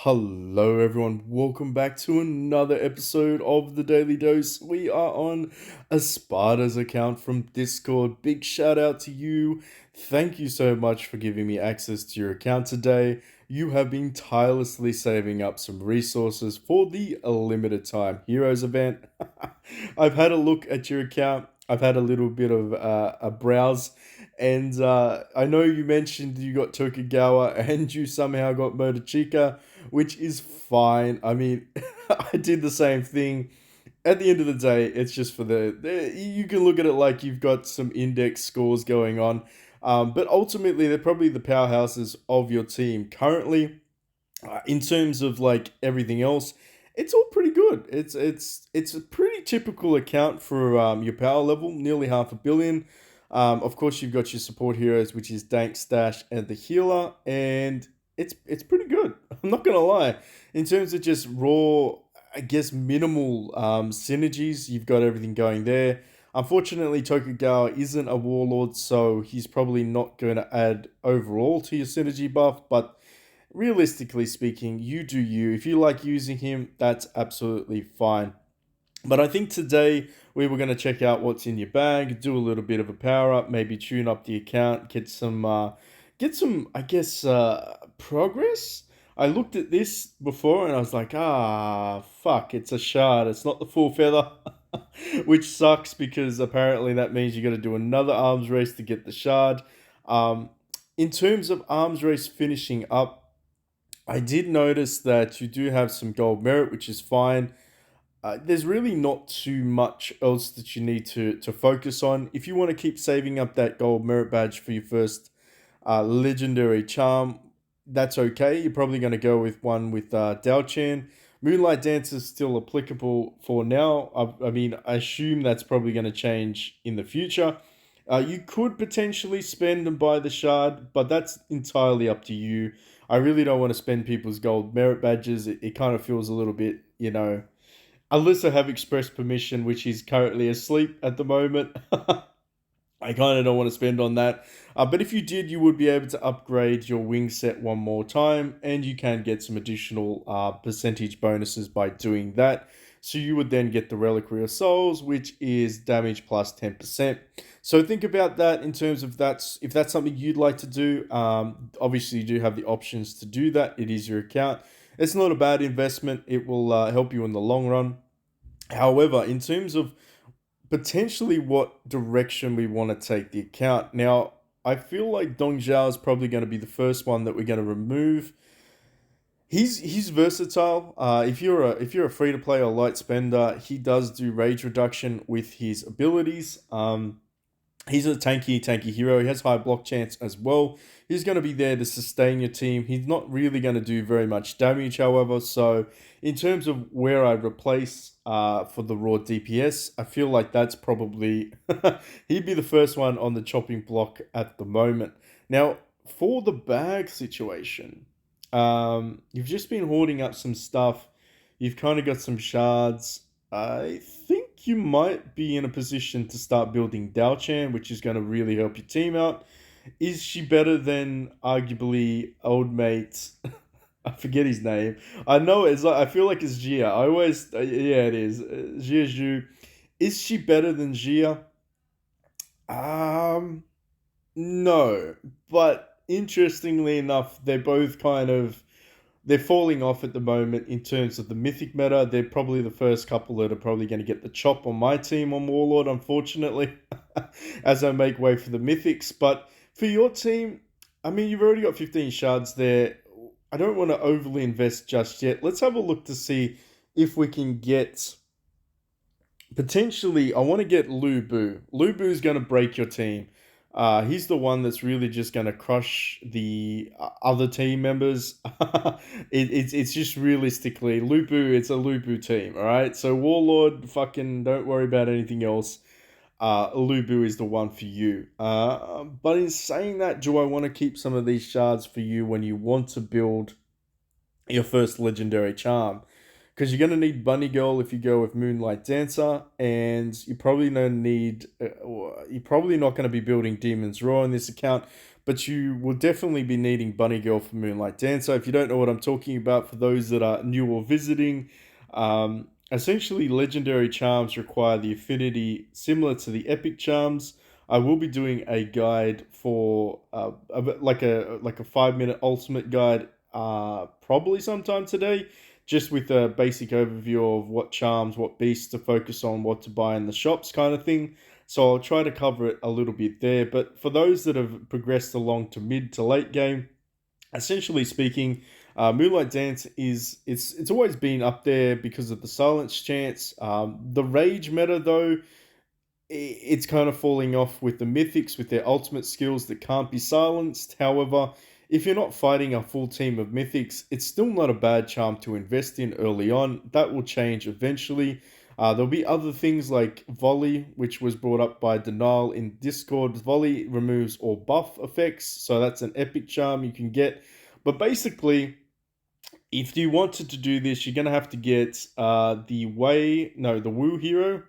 Hello, everyone. Welcome back to another episode of the Daily Dose. We are on Espadas account from Discord. Big shout out to you. Thank you so much for giving me access to your account today. You have been tirelessly saving up some resources for the limited time Heroes event. I've had a look at your account. I've had a little bit of a browse, and I know you mentioned you got Tokugawa and you somehow got Motochika, which is fine. I mean, I did the same thing. At the end of the day, it's just for you can look at it like you've got some index scores going on. But ultimately, they're probably the powerhouses of your team currently. In terms of like everything else, it's all pretty good. It's a pretty typical account for your power level, nearly 500 million. Of course, you've got your support heroes, which is Dank, Stash, and the healer, and it's pretty good. I'm not gonna lie. In terms of just raw, I guess minimal synergies, you've got everything going there. Unfortunately, Tokugawa isn't a warlord, so he's probably not going to add overall to your synergy buff, but realistically speaking, you do you. If you like using him, that's absolutely fine. But I think today we were going to check out what's in your bag, do a little bit of a power up, maybe tune up the account, get some, I guess, progress. I looked at this before and I was like, fuck, it's a shard. It's not the full feather, which sucks because apparently that means you got to do another arms race to get the shard. Um, in terms of arms race finishing up, I did notice that you do have some gold merit, which is fine. There's really not too much else that you need to focus on. If you want to keep saving up that gold merit badge for your first legendary charm, that's okay. You're probably going to go with one with Dao Chan. Moonlight Dance is still applicable for now. I mean, I assume that's probably going to change in the future. You could potentially spend and buy the shard, but that's entirely up to you. I really don't want to spend people's gold merit badges. It kind of feels a little bit, unless I have express permission, which is currently asleep at the moment. I kind of don't want to spend on that. But if you did, you would be able to upgrade your wing set one more time, and you can get some additional percentage bonuses by doing that. So you would then get the Reliquary of Souls, which is damage plus 10%. So think about that in terms of if that's something you'd like to do. Obviously, you do have the options to do that. It is your account. It's not a bad investment. It will help you in the long run. However, in terms of potentially what direction we want to take the account. Now, I feel like Dong Zhao is probably going to be the first one that we're going to remove. He's versatile. If you're a free to play or light spender, he does do rage reduction with his abilities. He's a tanky hero. He has high block chance as well. He's going to be there to sustain your team. He's not really going to do very much damage, however. So, in terms of where I replace for the raw DPS, I feel like that's probably he'd be the first one on the chopping block at the moment. Now, for the bag situation, you've just been hoarding up some stuff. You've kind of got some shards. I think you might be in a position to start building Dalchan, which is going to really help your team out. Is she better than arguably old mate? I forget his name. I know it's like I feel like it's Gia. I always yeah it is Gia Zhu. Is she better than Gia? Um, no. But interestingly enough, they're falling off at the moment in terms of the mythic meta. They're probably the first couple that are probably going to get the chop on my team on Warlord, unfortunately, as I make way for the mythics. But for your team, I mean, you've already got 15 shards there. I don't want to overly invest just yet. Let's have a look to see if we can get potentially. I want to get Lu Buu. Lu Buu is going to break your team. He's the one that's really just going to crush the other team members. It's just realistically Lu Buu. It's a Lu Buu team, all right. So Warlord, fucking don't worry about anything else. Lu Buu is the one for you. But in saying that, do I want to keep some of these shards for you when you want to build your first legendary charm? because you're going to need Bunny Girl if you go with Moonlight Dancer, and you probably don't need. You're probably not going to be building Demon's Roar in this account, but you will definitely be needing Bunny Girl for Moonlight Dancer. If you don't know what I'm talking about, for those that are new or visiting, essentially legendary charms require the affinity similar to the epic charms. I will be doing a guide for like a 5 minute ultimate guide, probably sometime today, just with a basic overview of what charms, what beasts to focus on, what to buy in the shops, kind of thing. So I'll try to cover it a little bit there. But for those that have progressed along to mid to late game, essentially speaking, Moonlight Dance it's always been up there because of the silence chance. The rage meta though, it's kind of falling off with the mythics with their ultimate skills that can't be silenced. However, if you're not fighting a full team of mythics, it's still not a bad charm to invest in early on. That will change eventually. There'll be other things like Volley, which was brought up by Denial in Discord. Volley removes all buff effects, so that's an epic charm you can get. But basically, if you wanted to do this, you're gonna have to get the Wu hero,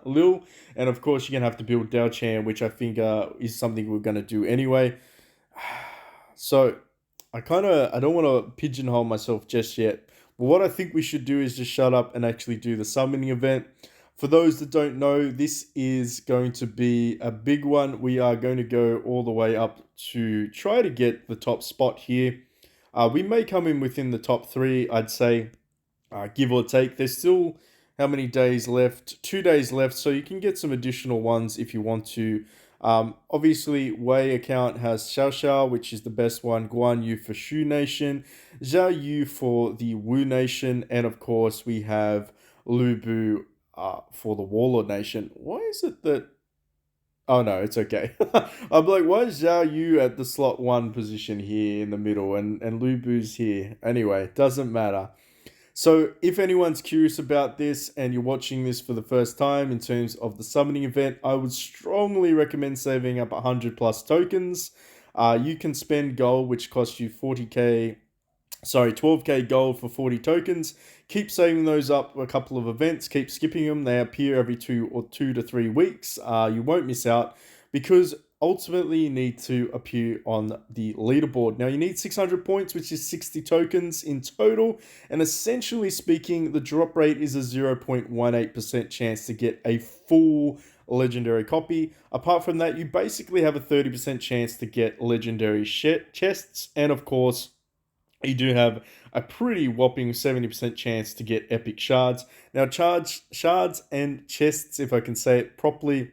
Lil, and of course you're gonna have to build Dao Chan, which I think is something we're gonna do anyway. So I don't want to pigeonhole myself just yet. But what I think we should do is just shut up and actually do the summoning event. For those that don't know, this is going to be a big one. We are going to go all the way up to try to get the top spot here. We may come in within the top three, I'd say, give or take. There's still how many days left? 2 days left, so you can get some additional ones if you want to. Obviously, Wei account has Xiao Xiao, which is the best one, Guan Yu for Shu Nation, Zhao Yu for the Wu Nation, and of course, we have Lu Bu for the Warlord Nation. Why is it that. Oh no, it's okay. I'm like, why is Zhao Yu at the slot one position here in the middle and Lu Bu's here? Anyway, doesn't matter. So, if anyone's curious about this and you're watching this for the first time in terms of the summoning event, I would strongly recommend saving up 100 plus tokens. You can spend gold, which costs you 12k gold for 40 tokens. Keep saving those up a couple of events. Keep skipping them. They appear every 2 to 3 weeks. You won't miss out because ultimately you need to appear on the leaderboard. Now you need 600 points, which is 60 tokens in total. And essentially speaking, the drop rate is a 0.18% chance to get a full legendary copy. Apart from that, you basically have a 30% chance to get legendary chests. And of course, you do have a pretty whopping 70% chance to get epic shards. Now, shards and chests, if I can say it properly,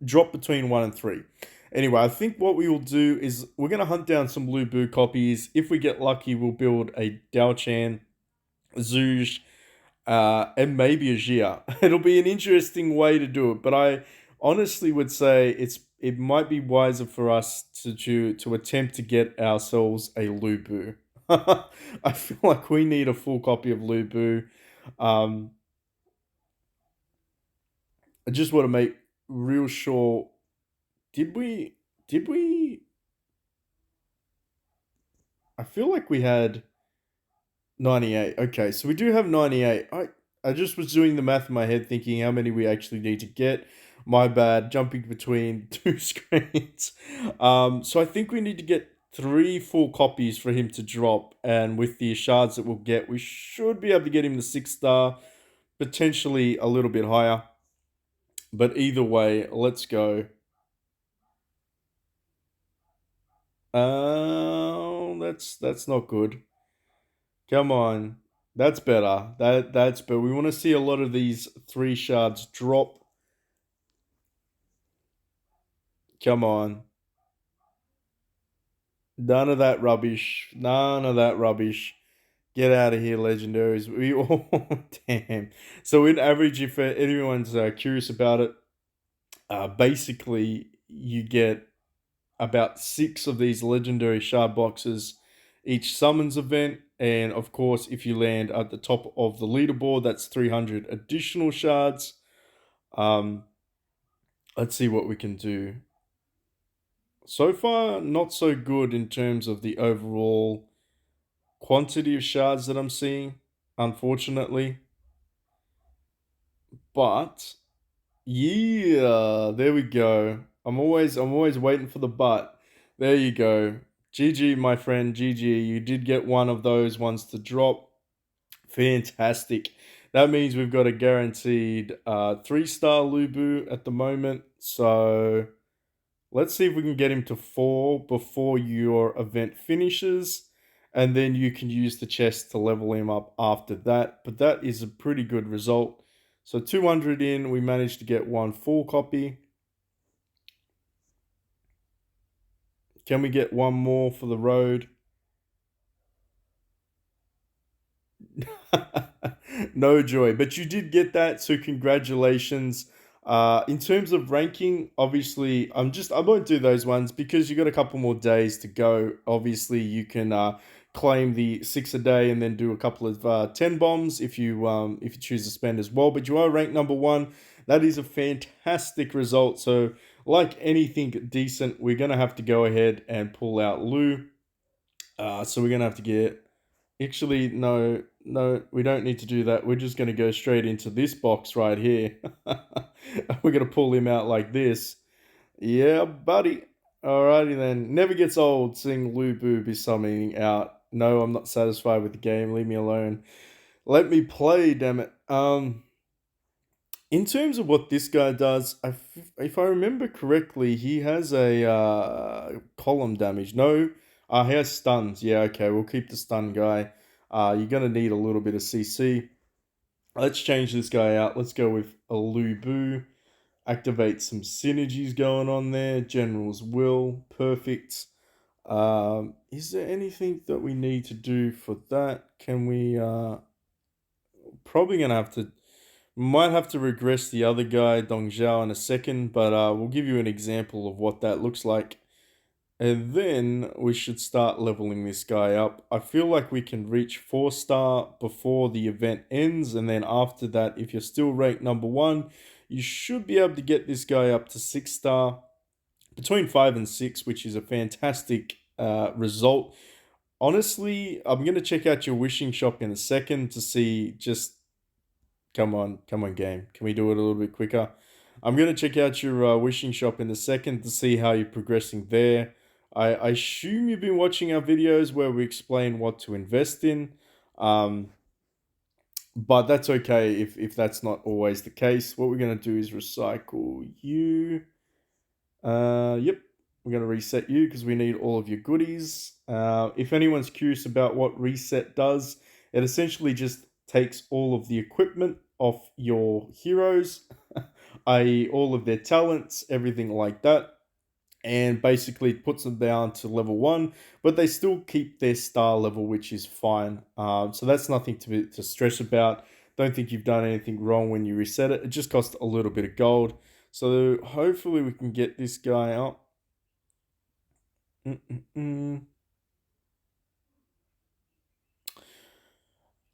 drop between 1 and 3. Anyway, I think what we will do is we're going to hunt down some Lu Bu copies. If we get lucky, we'll build a Dao Chan, Zhuge, and maybe a Jia. It'll be an interesting way to do it, but I honestly would say it might be wiser for us to attempt to get ourselves a Lu Bu. I feel like we need a full copy of Lu Bu. Um, I just want to make real sure. Did we? Did we? I feel like we had 98. Okay, so we do have 98. I just was doing the math in my head, thinking how many we actually need to get. My bad, jumping between two screens. So I think we need to get three full copies for him to drop, and with the shards that we'll get, we should be able to get him the 6 star, potentially a little bit higher. But either way, let's go. That's not good. Come on. That's better. That's better. We want to see a lot of these 3 shards drop. Come on. None of that rubbish. None of that rubbish. Get out of here, legendaries. We all damn. So in average, if anyone's curious about it, basically you get about 6 of these legendary shard boxes each summons event, and of course, if you land at the top of the leaderboard, that's 300 additional shards. Um, let's see what we can do. So far, not so good in terms of the overall quantity of shards that I'm seeing. unfortunately. But yeah, there we go. I'm always waiting for the but. There you go. GG, my friend. GG. You did get one of those ones to drop. Fantastic. That means we've got a guaranteed 3-star Lu Buu at the moment. So let's see if we can get him to 4 before your event finishes. And then you can use the chest to level him up after that. But that is a pretty good result. So 200 in, we managed to get one full copy. Can we get one more for the road? No joy, but you did get that, so congratulations. In terms of ranking, obviously, I won't do those ones because you got a couple more days to go. Obviously, you can claim the 6 a day and then do a couple of 10 bombs if you choose to spend as well. But you are ranked number one. That is a fantastic result. So, like anything decent, we're gonna have to go ahead and pull out Lu. So we're gonna have to get. Actually, no, no, we don't need to do that. We're just going to go straight into this box right here. We're going to pull him out like this. Yeah, buddy. Alrighty then. Never gets old seeing Lu Buu be summoning out. No, I'm not satisfied with the game. Leave me alone. Let me play, damn it. In terms of what this guy does, if I remember correctly, he has a column damage. No, he has stuns. Yeah, okay, we'll keep the stun guy. You're gonna need a little bit of CC. Let's change this guy out. Let's go with a Lu Bu. Activate some synergies going on there. General's Will, perfect. Is there anything that we need to do for that? Can we? Probably gonna have to. Might have to regress the other guy, Dong Zhao, in a second, but we'll give you an example of what that looks like. And then we should start leveling this guy up. I feel like we can reach 4-star before the event ends, and then after that, if you're still ranked number one, you should be able to get this guy up to 6-star, between 5 and 6, which is a fantastic result. Honestly, I'm going to check out your wishing shop in a second to see just come on, game. Can we do it a little bit quicker? I'm gonna check out your wishing shop in a second to see how you're progressing there. I assume you've been watching our videos where we explain what to invest in, um, but that's okay if that's not always the case. What we're gonna do is recycle you. Yep, we're gonna reset you because we need all of your goodies. If anyone's curious about what reset does, it essentially just takes all of the equipment off your heroes, i.e., all of their talents, everything like that, and basically puts them down to level one, but they still keep their star level, which is fine. So that's nothing to stress about. Don't think you've done anything wrong when you reset it. It just costs a little bit of gold. So hopefully we can get this guy up. Mm-mm-mm.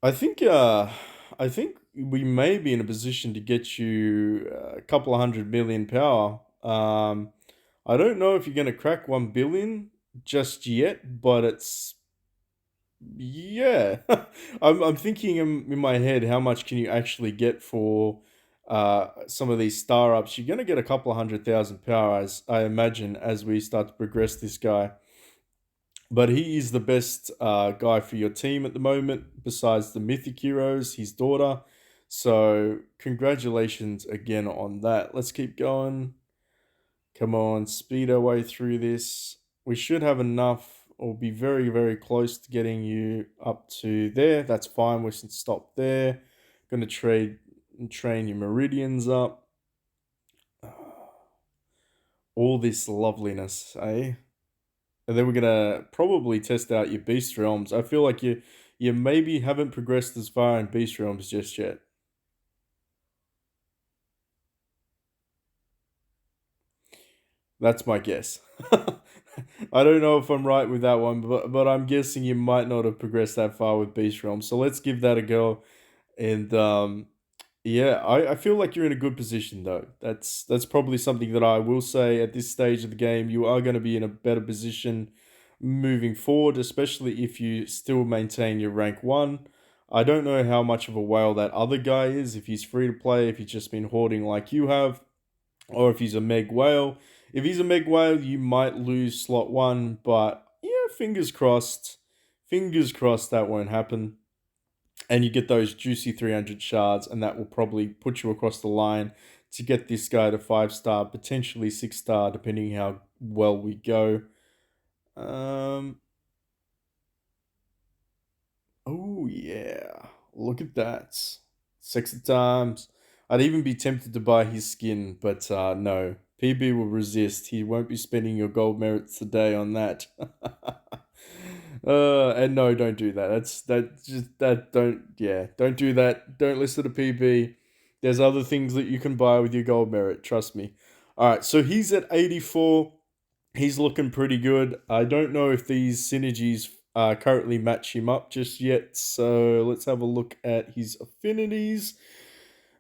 I think I think we may be in a position to get you a couple of 100 million power. I don't know if you're going to crack 1 billion just yet, but it's yeah. I'm thinking in my head how much can you actually get for some of these star ups. You're going to get a couple of 100,000 power, as I imagine, as we start to progress this guy. But he is the best guy for your team at the moment, besides the Mythic Heroes, his daughter. So, congratulations again on that. Let's keep going. Come on, speed our way through this. We should have enough, or be very, very close to getting you up to there. That's fine. We should stop there. Going to train your Meridians up. All this loveliness, eh? And then we're gonna probably test out your Beast Realms. I feel like you maybe haven't progressed as far in Beast Realms just yet. That's my guess. I don't know if I'm right with that one, but I'm guessing you might not have progressed that far with Beast Realms. So let's give that a go. And yeah, I feel like you're in a good position though. That's probably something that I will say at this stage of the game. You are going to be in a better position moving forward, especially if you still maintain your rank one. I don't know how much of a whale that other guy is, if he's free to play, if he's just been hoarding like you have, or if he's a Meg Whale. If he's a Meg Whale, you might lose slot one, but yeah, fingers crossed. Fingers crossed that won't happen. And you get those juicy 300 shards, and that will probably put you across the line to get this guy to 5 star, potentially 6 star, depending how well we go. Um, oh yeah, look at that, sexy times. I'd even be tempted to buy his skin, but no. PB will resist. He won't be spending your gold merits today on that. And no, don't do that. That just that don't yeah, don't do that. Don't listen to PB. There's other things that you can buy with your gold merit. Trust me. All right, so he's at 84. He's looking pretty good. I don't know if these synergies currently match him up just yet. So let's have a look at his affinities.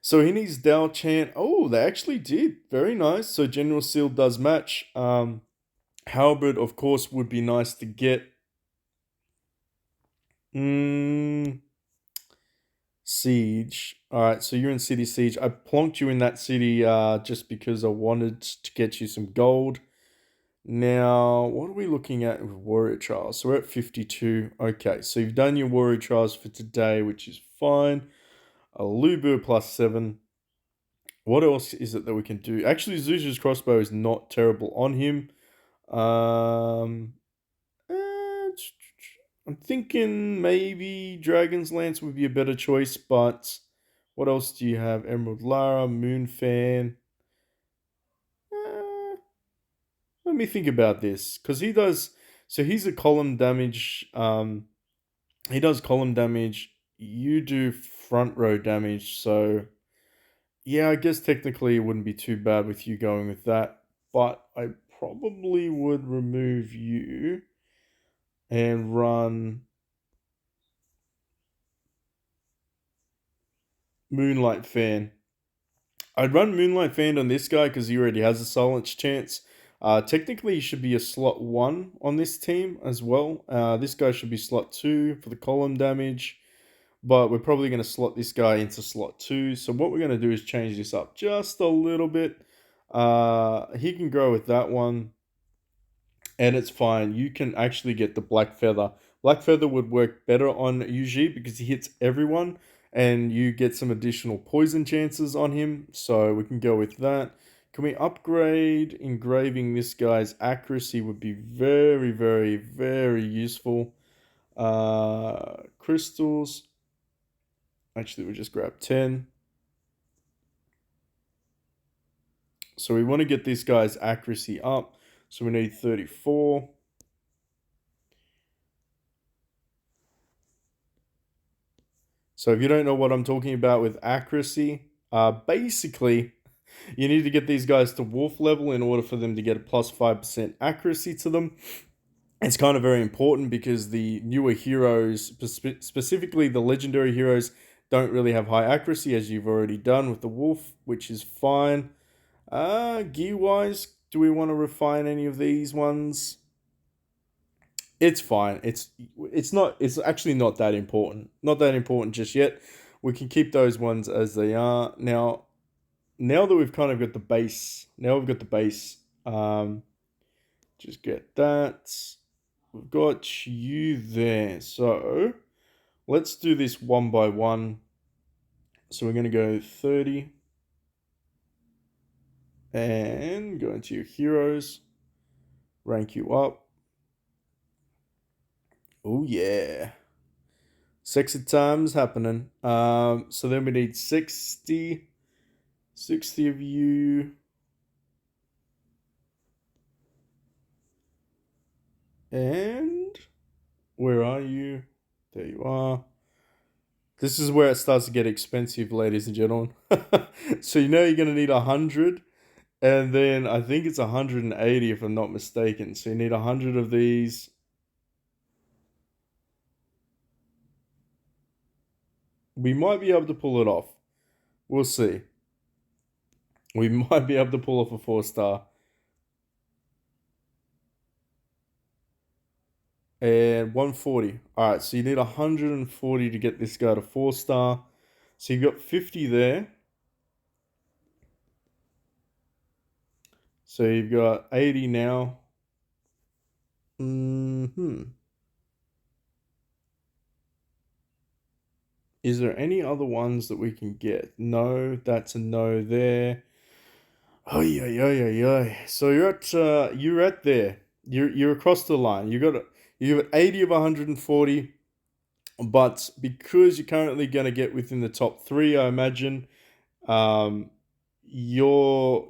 So he needs Dao Chant. Oh, they actually did. Very nice. So General Seal does match. Halberd, of course, would be nice to get. Mm, Siege. All right, so you're in City Siege. I plonked you in that city just because I wanted to get you some gold. Now, what are we looking at with Warrior Trials? So we're at 52. Okay, so you've done your Warrior Trials for today, which is fine. A Lu Buu +7. What else is it that we can do? Actually, Zuzu's crossbow is not terrible on him. Um, eh, I'm thinking maybe Dragon's Lance would be a better choice, but what else do you have? Emerald Lara, Moon Fan. Eh, let me think about this, because he does. So he's a column damage. He does column damage. You do front row damage. So yeah, I guess technically it wouldn't be too bad with you going with that, but I probably would remove you and run Moonlight Fan. I'd run Moonlight Fan on this guy because he already has a silence chance. Technically, he should be a slot 1 on this team as well. This guy should be slot 2 for the column damage, but we're probably going to slot this guy into slot 2. So what we're going to do is change this up just a little bit. He can grow with that one, and it's fine. You can actually get the Black Feather. Black Feather would work better on UG because he hits everyone, and you get some additional poison chances on him. So we can go with that. Can we upgrade engraving? This guy's accuracy would be very, very, very useful. Crystals. Actually, we'll just grab 10. So we want to get this guy's accuracy up. So we need 34. So if you don't know what I'm talking about with accuracy, basically you need to get these guys to wolf level in order for them to get a +5% accuracy to them. It's kind of very important because the newer heroes, specifically the legendary heroes, don't really have high accuracy, as you've already done with the wolf, which is fine. Gear wise, do we want to refine any of these ones? It's fine. It's not. It's actually not that important. Not that important just yet. We can keep those ones as they are now. Now that we've kind of got the base. Now we've got the base. Just get that. We've got you there. So let's do this one by one. So we're going to go 30 and go into your heroes. Rank you up. Oh yeah. Sexy times happening. So then we need 60 of you. And where are you? There you are. This is where it starts to get expensive, ladies and gentlemen. So you know you're going to need 100. And then I think it's 180 if I'm not mistaken. So you need 100 of these. We might be able to pull it off. We'll see. We might be able to pull off a 4 star. and 140. All right, so you need 140 to get this guy to 4 star. So you've got 50 there. So you've got 80 now. Is there any other ones that we can get? No, that's a no there. Oh yeah, yeah, yeah, yeah. So you're at there. You're across the line. You got 80 of 140, but because you're currently going to get within the top three, I imagine, um, you're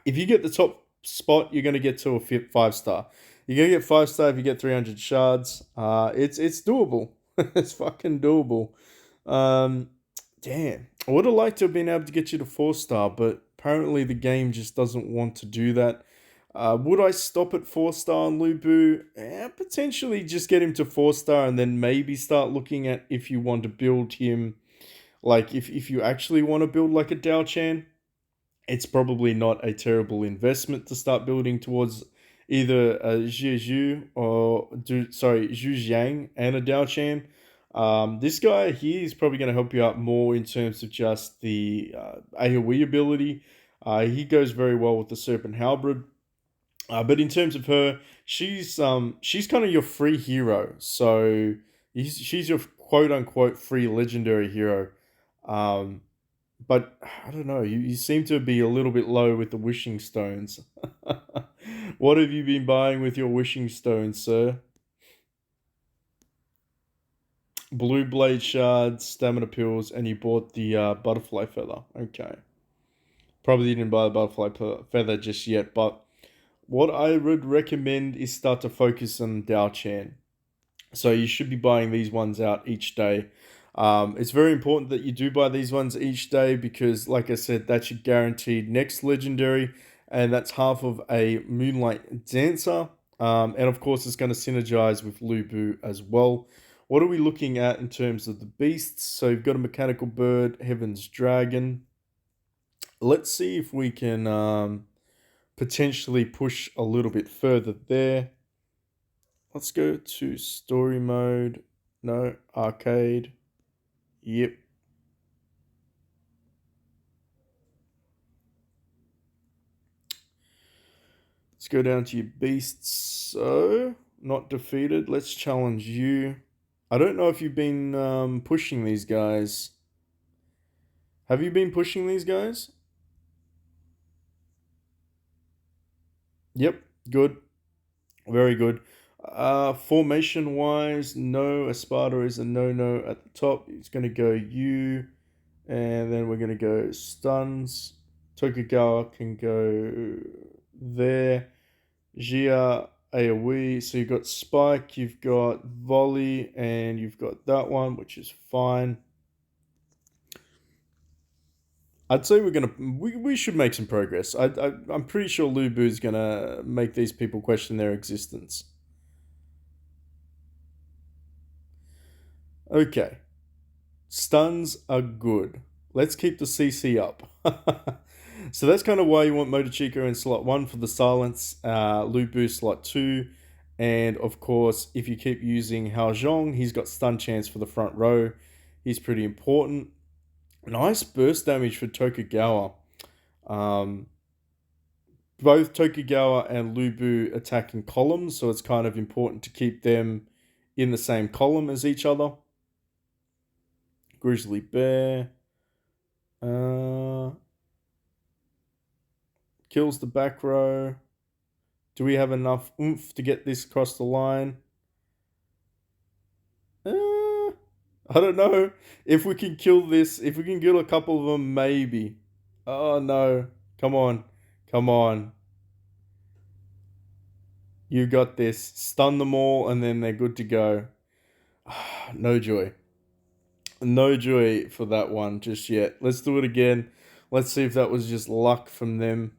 if you get the top spot, you're going to get to a 5 star. You're going to get 5 star if you get 300 shards. It's doable. It's fucking doable. Um, Damn. I would have liked to have been able to get you to 4 star, but apparently the game just doesn't want to do that. Would I stop at 4 star on Lu Buu? Potentially just get him to 4 star and then maybe start looking at if you want to build him. Like, if you actually want to build like a Dao Chan, it's probably not a terrible investment to start building towards either a Zhu or Zhu Jiang and a Dao Chan. This guy here is probably going to help you out more in terms of just the AoE ability. He goes very well with the Serpent Halberd. But in terms of her, she's kind of your free hero. So she's your quote unquote free legendary hero. Um, but I don't know. You seem to be a little bit low with the wishing stones. What have you been buying with your wishing stones, sir? Blue blade shards, stamina pills, and you bought the butterfly feather. Okay. Probably didn't buy the butterfly feather just yet, but what I would recommend is start to focus on Dao Chan. So you should be buying these ones out each day. It's very important that you do buy these ones each day because, like I said, that's your guaranteed next legendary, and that's half of a Moonlight Dancer. And of course, it's going to synergize with Lu Bu as well. What are we looking at in terms of the beasts? So you've got a mechanical bird, Heaven's Dragon. Let's see if we can potentially push a little bit further there. Let's go to story mode. No, arcade. Yep. Let's go down to your beasts. So, not defeated. Let's challenge you. I don't know if you've been pushing these guys. Have you been pushing these guys? Yep, good. Very good. Formation wise, no. Espada is a no at the top. It's going to go you. And then we're going to go stuns. Tokugawa can go there. Gia, AoE. So you've got Spike, you've got Volley, and you've got that one, which is fine. I'd say we should make some progress. I'm pretty sure Lu Bu is gonna make these people question their existence. Okay, stuns are good. Let's keep the CC up. So that's kind of why you want Motochico in slot 1 for the silence, Lu Bu slot 2, and of course, if you keep using Hao Zhong, he's got stun chance for the front row. He's pretty important. Nice burst damage for Tokugawa. Um, Both Tokugawa and Lu Bu attack in columns, so it's kind of important to keep them in the same column as each other. Grizzly Bear. Kills the back row. Do we have enough oomph to get this across the line? I don't know. If we can kill this, if we can kill a couple of them, maybe. Oh no. Come on. Come on. You got this. Stun them all and then they're good to go. No joy. No joy for that one just yet. Let's do it again. Let's see if that was just luck from them.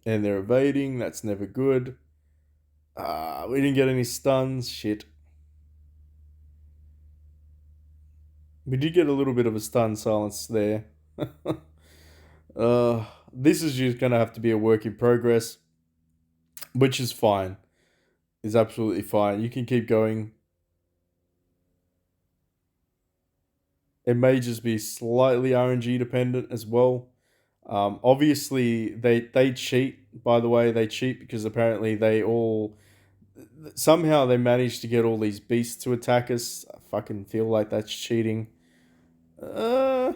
And they're evading. That's never good. We didn't get any stuns. Shit. We did get a little bit of a stun silence there. uh, This is just going to have to be a work in progress, which is fine. Is absolutely fine. You can keep going. It may just be slightly RNG dependent as well. Obviously, they cheat. By the way, they cheat because apparently they all somehow they managed to get all these beasts to attack us. I fucking feel like that's cheating. Uh,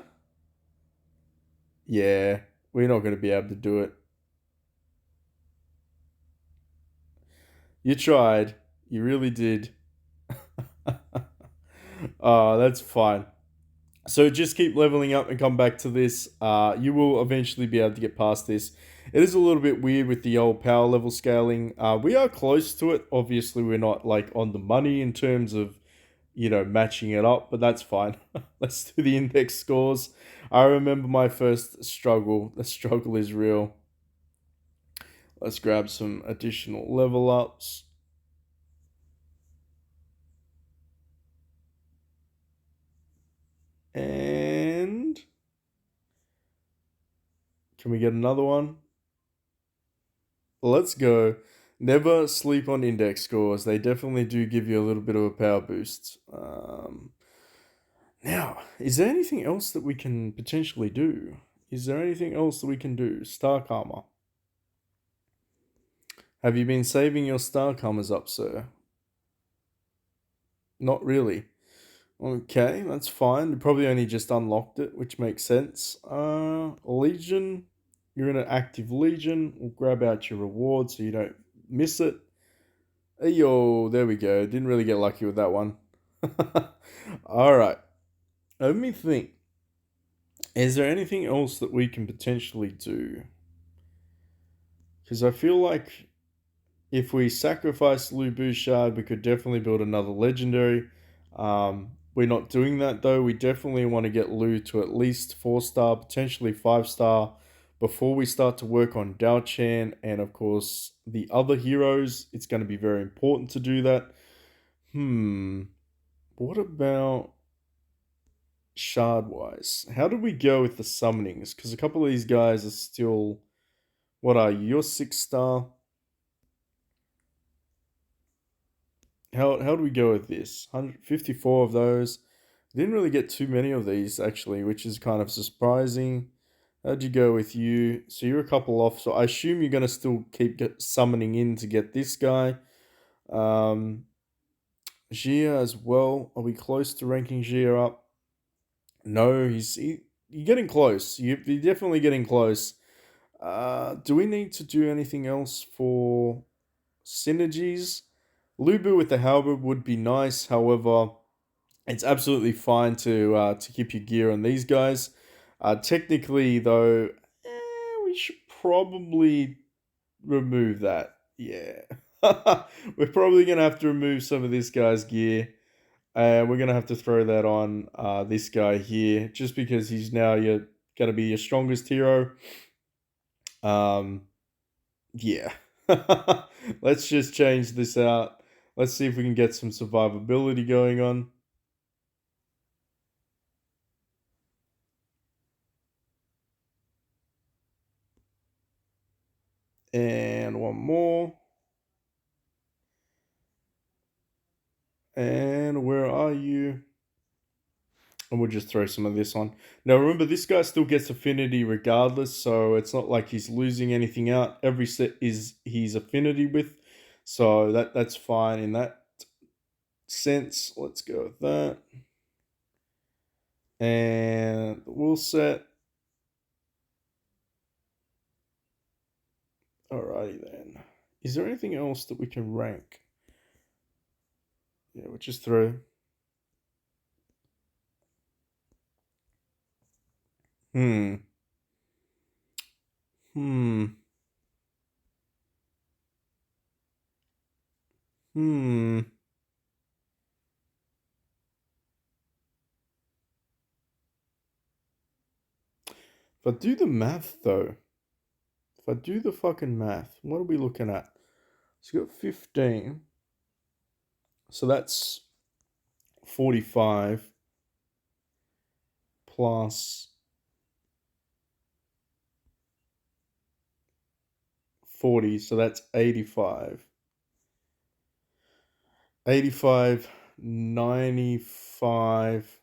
yeah, we're not going to be able to do it. You tried. You really did. That's fine. So just keep leveling up and come back to this. You will eventually be able to get past this. It is a little bit weird with the old power level scaling. We are close to it. Obviously, we're not like on the money in terms of matching it up, but that's fine. Let's do the index scores. I remember my first struggle. The struggle is real. Let's grab some additional level ups. And can we get another one? Let's go. Never sleep on index scores. They definitely do give you a little bit of a power boost. Now, is there anything else that we can potentially do? Is there anything else that we can do? Star Karma. Have you been saving your Star Karmas up, sir? Not really. Okay, that's fine. You probably only just unlocked it, which makes sense. Legion. You're in an active Legion. We'll grab out your reward so you don't miss it. Hey, yo, there we go. Didn't really get lucky with that one. Alright. Let me think. Is there anything else that we can potentially do? Because I feel like if we sacrifice Lu Buu Shard, we could definitely build another legendary. We're not doing that though. We definitely want to get Lu to at least 4-star, potentially 5-star, before we start to work on Dao Chan and of course the other heroes. It's going to be very important to do that. What about shard wise? How did we go with the summonings? Because a couple of these guys are still. What are you? You're 6-star. How do we go with this? 154 of those. Didn't really get too many of these actually, which is kind of surprising. How'd you go with you? So you're a couple off. So I assume you're gonna still keep summoning in to get this guy. Um, Gia as well. Are we close to ranking Gia up? No, you're getting close. You're definitely getting close. Do we need to do anything else for synergies? Lu Buu with the halberd would be nice. However, it's absolutely fine to keep your gear on these guys. Technically, though, we should probably remove that. Yeah, we're probably gonna have to remove some of this guy's gear. We're gonna have to throw that on this guy here, just because he's now gonna be your strongest hero. Um, yeah. Let's just change this out. Let's see if we can get some survivability going on. And one more. And where are you? And we'll just throw some of this on. Now remember, this guy still gets affinity regardless, so it's not like he's losing anything out. Every set is his affinity with, so that's fine in that sense. Let's go with that. And we'll set. Alrighty then. Is there anything else that we can rank? Yeah, we'll just throw. Hmm. Hmm. Hmm. If I do the math though, if I do the fucking math, what are we looking at? So we got 15. So that's 45 plus 40, so that's 85. 85, 95.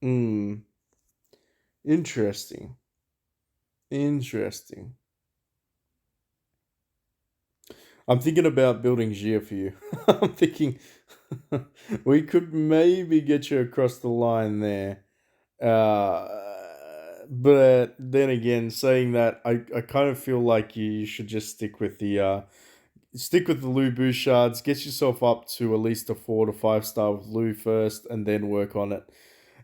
Hmm. Interesting. Interesting. I'm thinking about building Gia for you. I'm thinking we could maybe get you across the line there. Uh, but then again, saying that, I kind of feel like you should just stick with the Lu Buu shards, get yourself up to at least a 4 to 5 star with Lu first, and then work on it.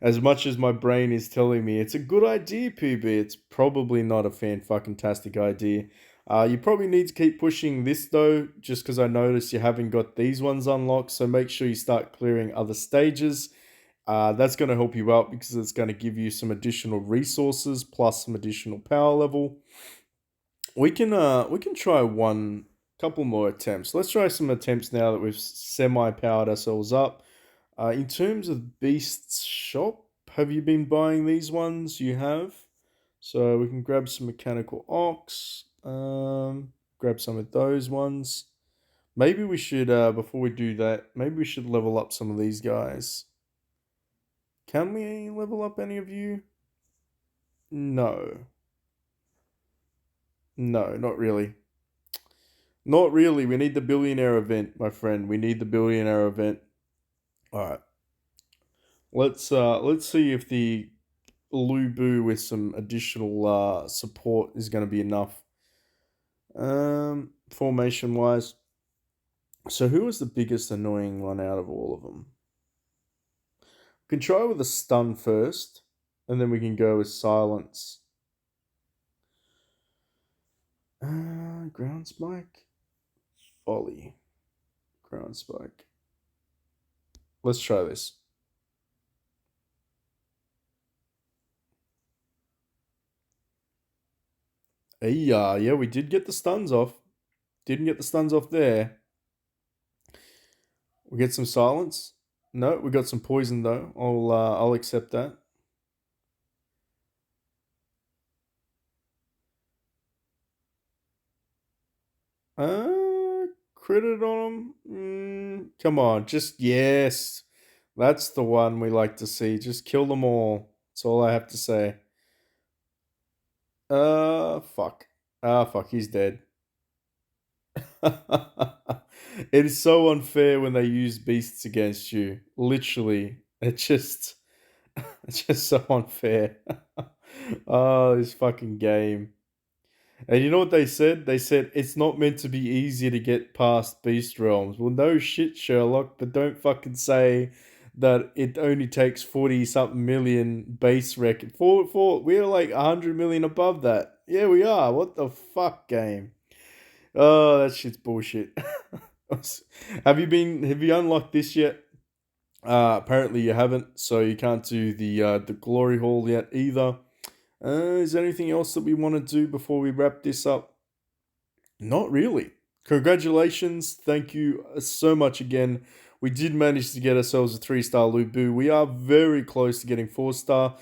As much as my brain is telling me it's a good idea, PB, it's probably not a fan fucking tastic idea. You probably need to keep pushing this though, just because I noticed you haven't got these ones unlocked. So make sure you start clearing other stages. That's going to help you out because it's going to give you some additional resources plus some additional power level. We can try one couple more attempts. Let's try some attempts now that we've semi powered ourselves up. In terms of Beast's shop, have you been buying these ones? You have. So we can grab some mechanical ox. Grab some of those ones. Maybe we should before we do that, maybe we should level up some of these guys. Can we level up any of you? No. No, not really. Not really. We need the billionaire event, my friend. We need the billionaire event. All right. Let's see if the Lu Buu with some additional support is going to be enough. Formation wise. So who was the biggest annoying one out of all of them? We can try with a stun first, and then we can go with silence. Ground spike, volley, ground spike. Let's try this. Yeah, we did get the stuns off. Didn't get the stuns off there. We get some silence. No, we got some poison though. I'll accept that. Uh, credit on them. Come on, just yes. That's the one we like to see. Just kill them all. That's all I have to say. Fuck. Fuck. He's dead. It is so unfair when they use beasts against you. Literally, it's just so unfair. Oh, this fucking game. And you know what they said? They said it's not meant to be easy to get past beast realms. Well, no shit, Sherlock, but don't fucking say that it only takes 40 something million base record. We're like 100 million above that. Yeah, we are. What the fuck, game? Oh, that shit's bullshit. Have you unlocked this yet? Apparently you haven't, so you can't do the glory hall yet either. Is there anything else that we want to do before we wrap this up? Not really. Congratulations. Thank you so much again. We did manage to get ourselves a 3 star Lu Buu. We are very close to getting 4 star.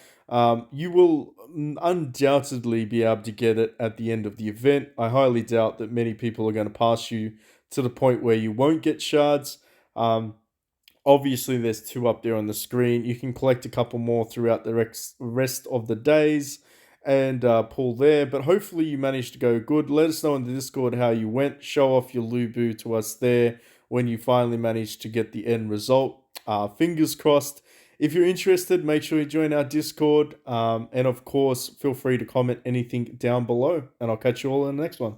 You will undoubtedly be able to get it at the end of the event. I highly doubt that many people are going to pass you to the point where you won't get shards. Obviously, there's 2 up there on the screen. You can collect a couple more throughout the rest of the days and pull there. But hopefully you managed to go good. Let us know in the Discord how you went. Show off your Lu Buu to us there when you finally managed to get the end result. Fingers crossed. If you're interested, make sure you join our Discord. And of course, feel free to comment anything down below. And I'll catch you all in the next one.